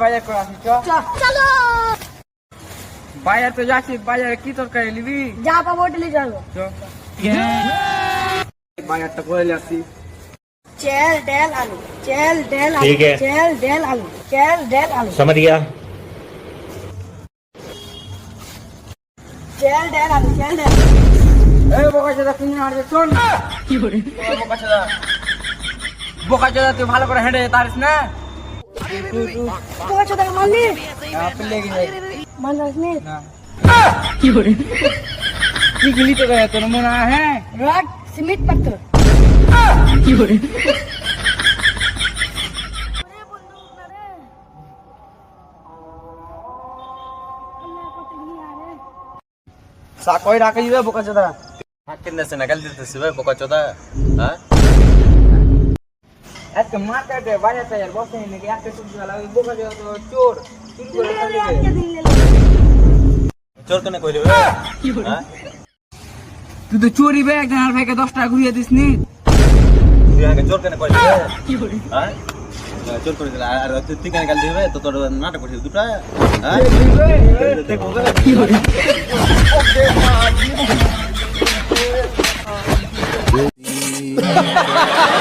বাজার করে আসি চলো বাজার তো যাচ্ছি বাজারে কি তরকারি নিবি যা পাবো হোটেলে যাবো বাজারটা করে আসি चेल डेल आलू चेल डेल आलू ठीक है। चेल डेल आलू चेल डेल आलू समझ गया। चेल डेल आलू चेल डेल এই বোকাচোদা তুমি আর শোন কি করে বোকাচোদা বোকাচোদা তুই ভালো করে হেঁটে পারিস না তো ছোট মানলি আপনি লেগে যাই মানস নি না কি করে কি গিলি তো গায়ে তোর মনে হয় হ্যাঁ রড সিমেন্ট पत्थर কি করে সাকই রাখে দিবে বোকাচোদা कितने से निकल देते सिवे बोका चौदा हाँ আজকে মার্কেটে বাজারটা यार বসে নাকি একটা সবজি वाला ওই বোকাচোদা তো চোর চুরি করে চলে যায় चोर कने कोई ले हाँ তুই তো চোরি বে একজন আর ভাইকে 10 টাকা ঘুরিয়ে দিস নি तू यहाँ के चोर कने कोई ले কি করে हाँ चोर कर दिला अरे तू तीन निकल देवे तो तोड़ नाटक कर दूसरा हाँ देखो কি করে हाँ